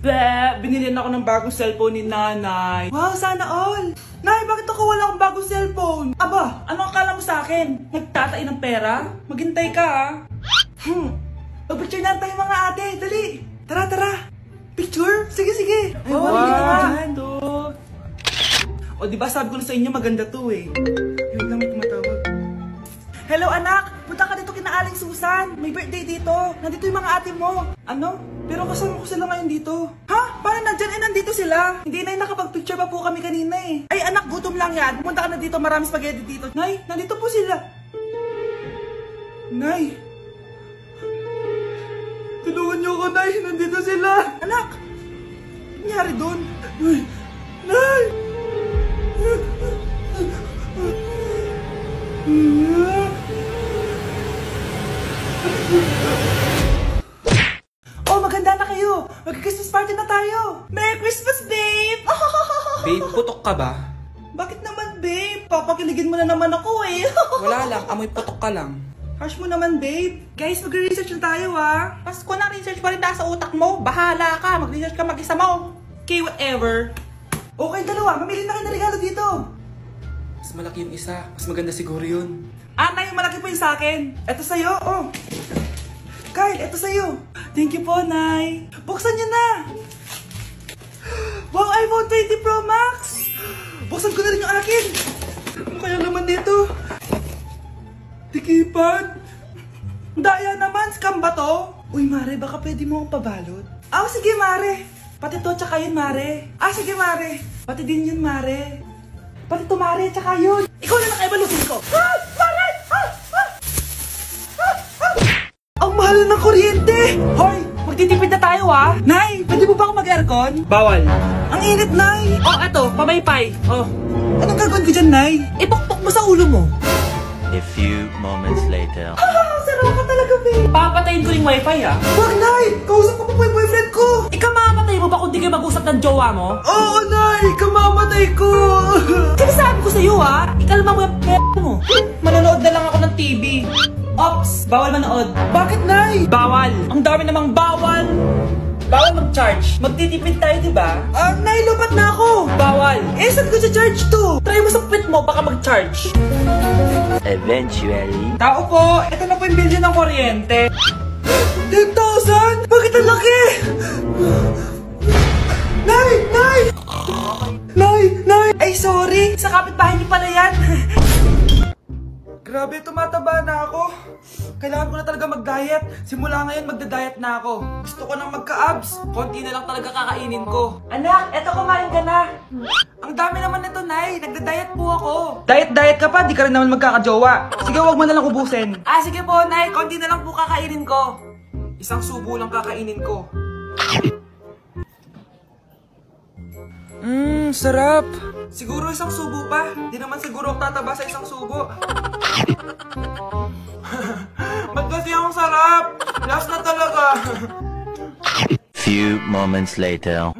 Binilihan ako ng bagong cellphone ni nanay. Wow, sana all! Nay, bakit ako wala akong bagong cellphone? Aba, ano akala mo sa akin? Nagtatain ng pera? Maghintay ka ah. Picture na tayo mga ate, dali! Tara, tara! Picture? Sige, sige! Ay, wow! O diba sabi ko na sa inyo maganda to eh. Yun lang may tumatawag. Hello anak! Punta ka dito kina Aling Susan! May birthday dito! Nandito yung mga ate mo! Ano? Pero kasama ko sila ngayon dito. Ha? Paano nandyan? Eh, nandito sila. Hindi na nakapag-picture pa po kami kanina eh. Ay anak, gutom lang yan. Pumunta ka na dito, marami spaghetti dito. Nay, nandito po sila. Nay. Tulungan niyo ako, Nay. Nandito sila. Anak. Ano nangyari doon? Nay. Nay. Oh, maganda na kayo. Mag-Christmas party na tayo. Merry Christmas, babe. Babe, putok ka ba? Bakit naman, babe? Papakiligin mo na naman ako eh. Wala lang, amoy putok ka lang. Harsh mo naman, babe. Guys, mag-research na tayo, ah. Pasko na research pa rin nasa utak mo. Bahala ka, mag-research ka mag-isa mo. Okay, whatever. Okay, dalawa. Mamili na kayo ng regalo dito. Mas malaki yung isa. Mas maganda siguro yun. Nay, malaki po yung sa akin. Ito sa'yo, oh. Kyle, ito sa'yo. Thank you po, Nay. Buksan niyo na. Wow, iPhone 20 Pro Max. Buksan ko na rin yung akin. Ano kaya naman dito? Tikipan. Daya naman, scam ba to? Uy, Mare, baka pwede mo akong pabalot. Sige, Mare. Pati to, tsaka yun, Mare. Sige, Mare. Pati din yun, Mare. Pati to, Mare, tsaka yun. Ikaw na nakaibalutin ko. Mare! Ang mahal ng kuryente! Hoy! Magtitipid na tayo ah! Nay! Pwede mo ba ako mag-aircon? Bawal. Ang init, Nay! Eto, pamaypay. Anong gagawin ko dyan, Nay? Ipokpok mo sa ulo mo. A few moments later. Sarap ka talaga, babe! Papatayin ko yung wifi ah. Wag, Nay! Kausap ko pa po yung boyfriend ko! Ikaw mamamatay mo ba kung di kayo mag-usap ng jowa mo? Oo, Nay! Kamamatay ko! Sinasabi ko sa'yo ah! Ikalma mo yung mo. Manonood na lang ako ng TV. Ops! Bawal manood. Bakit, Nay? Bawal. Ang dami namang bawal. Bawal mag-charge. Magtitipid tayo, diba? Nay, lupat na ako. Bawal. Saan ko sa-charge to? Try mo sa puwit mo, baka mag-charge. Eventually. Tao po, ito na po yung bilyo ng kuryente. 10,000? Bakit ang laki? Nay! Nay! Nay! Nay! Ay, sorry. Sa kapitbahay niyo pala yan. Grabe, tumataba na ako. Kailangan ko na talaga mag-diet. Simula ngayon, magda-diet na ako. Gusto ko nang magka-abs. Konti na lang talaga kakainin ko. Anak, eto kumain ka na. Ang dami naman nito, Nay. Nagda-diet po ako. Diet ka pa? Di ka rin naman magkakajowa. Sige, wag mo na lang ubusin. Sige po, Nay. Konti na lang po kakainin ko. Isang subo lang kakainin ko. Sarap. Siguro isang subo pa. Di naman siguro ako tataba sa isang subo. Ba't kasi ang sarap? Last na talaga. Few moments later.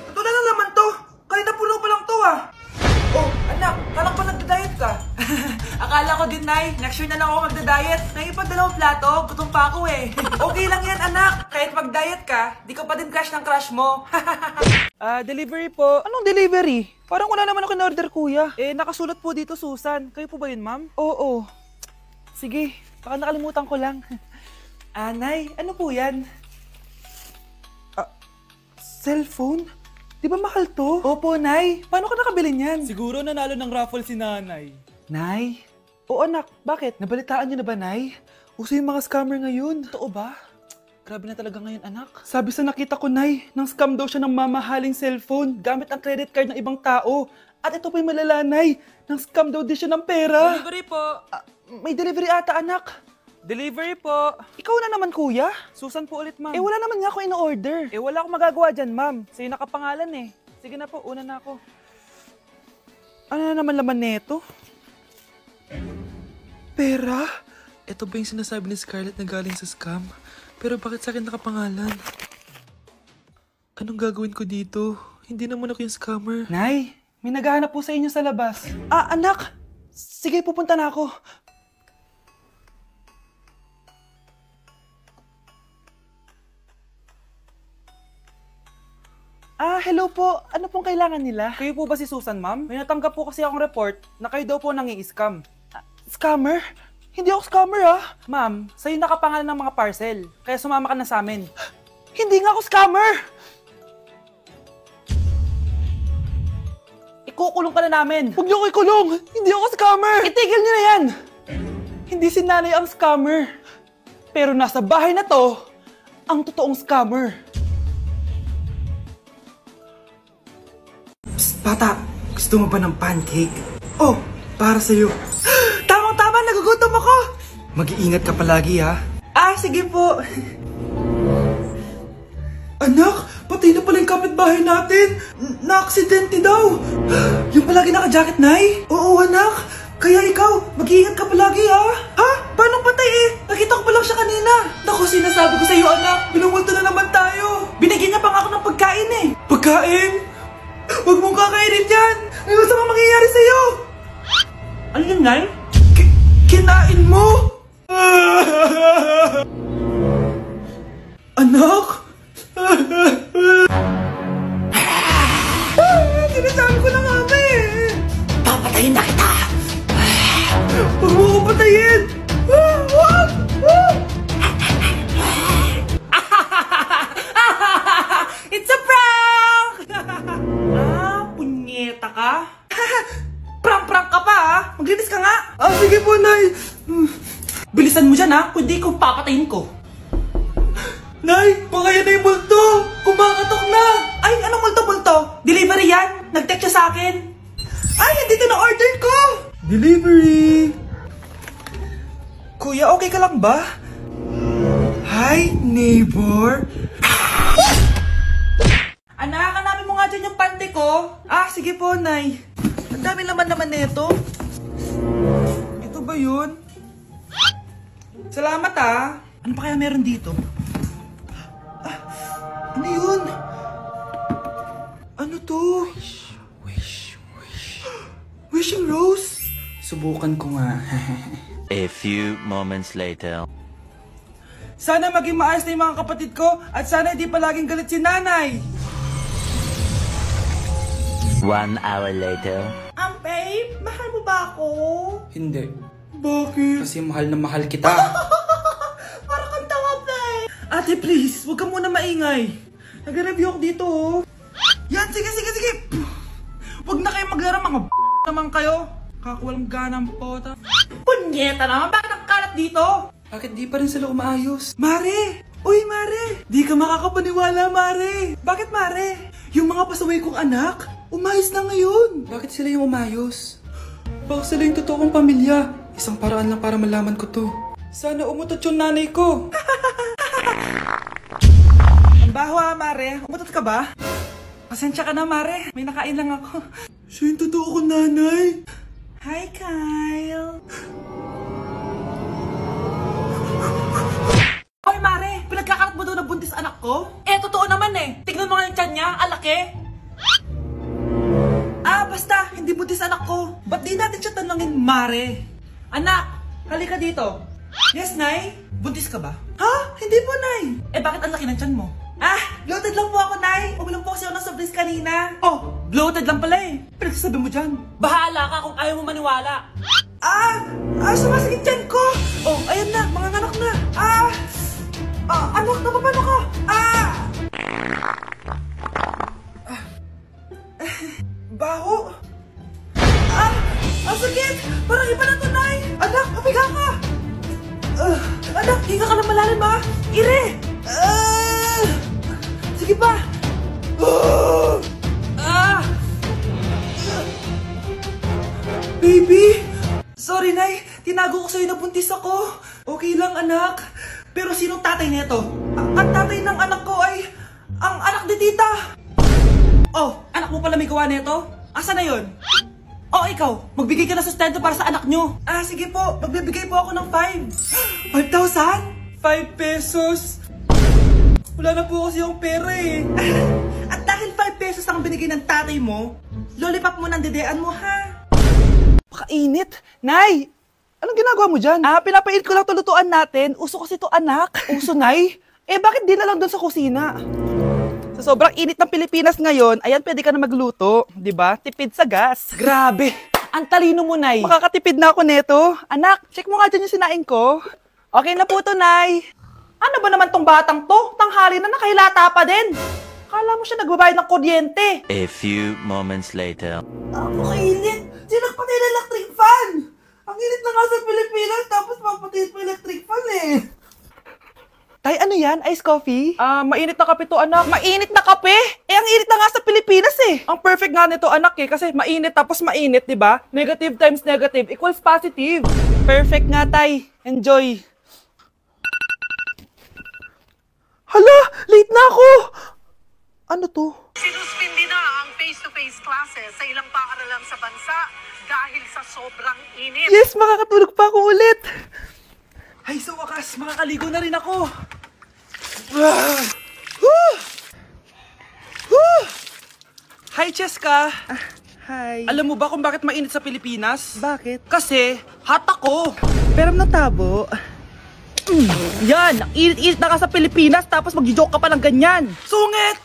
Ito na naman to. Kanina puno pa lang to ah. Anak, kala ko nagda-diet ka. Akala ko din, Nay. Next year na lang ako magda-diet. Naipag-dalawang plato, gutom pa ako eh. Okay lang yan, anak. Kahit mag-diet ka, di ka pa din crush ng crush mo. Delivery po. Anong delivery? Parang wala naman ako in-order, kuya. Nakasulat po dito, Susan. Kayo po ba yun, ma'am? Oo. Sige, baka nakalimutan ko lang. Nay, ano po yan? Cellphone? Di ba mahal to? Opo, Nay. Paano ka nakabili niyan? Siguro nanalo ng raffle si nanay. Nay? Oo, anak. Bakit? Nabalitaan niyo na ba, Nay? Uso yung mga scammer ngayon. Totoo ba? Grabe na talaga ngayon, anak. Sabi sa nakita ko, Nay, nang scam daw siya ng mamahaling cellphone gamit ang credit card ng ibang tao. At ito pa yung malala, Nay. Nang scam daw din siya ng pera. Delivery po. May delivery ata, anak. Delivery po. Ikaw na naman, kuya. Susan po ulit, ma'am. Wala naman nga ako in-order. Wala akong magagawa dyan, ma'am. Sa'yo nakapangalan eh. Sige na po, una na ako. Ano na naman laman neto? Pera? Ito ba yung sinasabi ni Scarlett na galing sa scam? Pero bakit sa akin nakapangalan? Anong gagawin ko dito? Hindi naman ako yung scammer. Nay, may naghahanap po sa inyo sa labas. Anak! Sige, pupunta na ako. Hello po. Ano pong kailangan nila? Kayo po ba si Susan, ma'am? May natanggap po kasi akong report na kayo daw po nangi-scam. Scammer? Hindi ako scammer, Ma'am, sa'yo nakapangalan ng mga parcel. Kaya sumama ka na sa amin. Hindi nga ako scammer! Ikukulong ka na namin. Huwag niyo ko ikulong! Hindi ako scammer! Itigil niyo na yan! Hindi si nanay ang scammer. Pero nasa bahay na to, ang totoong scammer. Psst, bata! Gusto mo ba ng pancake? Oh, para sa'yo. Tamang-tama, nagugutom ako! Mag-iingat ka palagi, ha? Sige po. Anak, patay na pala yung kapitbahay natin. Na-aksidente daw. Yung palagi naka-jacket, Nay? Oo, anak. Kaya ikaw, mag-iingat ka palagi, ha? Ha? Paano patay eh? Nakita ko pa lang siya kanina. Naku, sinasabi ko sa'yo, anak. Binumulto na naman tayo. Binigyan niya pa nga ako ng pagkain eh. Pagkain? Huwag mong kakainin yan. May masama mangyayari sa'yo. Ano yun, Nay? Kinain mo? Anak? Sinasabi ko na nga, eh. Papatayin na kita. Huwag mo ko patayin. Wag! It's a prank! Punyeta ka? Prank-prank ka pa, Maglinis ka nga. Sige po, Nay. Bilisan mo dyan, kundi ko papatayin ko. Nay, pakaya na yung multo. Kumakatok na. Ay, anong multo-multo? Delivery yan. Nag-text siya sa akin. Ay, nandito na order ko. Delivery. Kuya, okay ka lang ba? Hi, neighbor. Anak, hanapin mo nga dyan yung pante ko. Sige po, Nay. Ang dami naman nito. Ito ba yun? Salamat, Ano pa kaya meron dito? Ano yun? Ano to? Wishing rose? Subukan ko nga. A few moments later. Sana maging maayos na yung mga kapatid ko at sana hindi palaging galit si nanay. 1 hour later. Babe, mahal mo ba ako? Hindi. Bakit? Kasi mahal na mahal kita. Para kang tawa, babe. Ate, please, huwag ka muna maingay. Nag-review ako dito, Yan, sige. Huwag na kayo maglaro, mga naman kayo. Kakawalang ganang pota. Punyeta naman, bakit nagkalat dito? Bakit di pa rin sila umaayos? Mare! Uy, Mare! Di ka makakapaniwala, Mare! Bakit, Mare? Yung mga pasaway kong anak, umayos na ngayon. Bakit sila yung umayos? Baka sila yung totoong pamilya. Isang paraan lang para malaman ko to. Sana umutot yung nanay ko. Ang baho, Mare. Umutot ka ba? Pasensya ka na, Mare. May nakain lang ako. Siya yung totoo kong nanay. Hi, Kyle. Hoy, Mare! Pinagkakarat mo daw na buntis anak ko? Totoo naman Tignan mo nga yung tiyan niya, alaki. Basta, hindi buntis anak ko. Ba't di natin siya tanongin, Mare? Anak, halika dito. Yes, Nay? Buntis ka ba? Ha? Hindi po, Nay. Bakit ang laki ng tiyan mo? Bloated lang po ako, Nay. Uminom po kasi ako ng soft kanina. Bloated lang pala Pinagsasabi mo dyan. Bahala ka kung ayaw mo maniwala. Sumasakit tiyan ko. Ayan na, mga anak na. Anak, napapano ka? Baho. Ang sakit. Parang iba na to, Nay. Anak, papiga ka. Anak, hinga ka na malalim, Ire. Sige pa. Baby. Sorry, Nay. Tinago ko sa'yo na buntis ako. Okay lang, anak. Pero sinong tatay nito? Ang tatay ng anak ko ay ang anak ni tita. Anak mo pala may gawa nito? Asa na yun? Ikaw, magbigay ka na sustento para sa anak nyo. Sige po, magbibigay po ako ng 5. 5,000? 5 pesos? Wala na po kasi yung pera At dahil 5 pesos ang binigay ng tatay mo, lollipop mo ng dedean mo, ha? Pakainit. Nay! Anong ginagawa mo dyan? Pinapait ko lang to lutuan natin. Uso kasi to, anak. Uso, Nay? Bakit di na lang doon sa kusina? Sa sobrang init ng Pilipinas ngayon, ayan, pwede ka na magluto. Di ba? Tipid sa gas. Grabe! Ang talino mo, Nay. Makakatipid na ako neto. Anak, check mo nga dyan yung sinaing ko. Okay na po to, Nay. Ano ba naman tong batang to? Tanghali na nakahilata pa din. Kala mo siya nagbabayad ng kuryente. A few moments later. Ang init. Sinagpatay na electric fan. Ang init na nga sa Pilipinas, tapos mapatay pa electric fan eh. Tay, ano yan? Ice coffee? Mainit na kape to, anak. Mainit na kape? Eh, ang init na nga sa Pilipinas eh. Ang perfect nga nito, anak eh, kasi mainit tapos mainit, di ba? Negative times negative equals positive. Perfect nga, Tay. Enjoy. Hala, late na ako. Ano to? Sinuspindi na ang face-to-face classes sa ilang paaralan sa bansa dahil sa sobrang init. Yes, makakatulog pa ako ulit. Ay, sa wakas, makakaligo na rin ako. Hi, Cheska. Hi. Alam mo ba kung bakit mainit sa Pilipinas? Bakit? Kasi, hot ako. Pero ng tabo. Yan, ang init-init na ka sa Pilipinas tapos mag-joke ka pa ng ganyan. Sungit!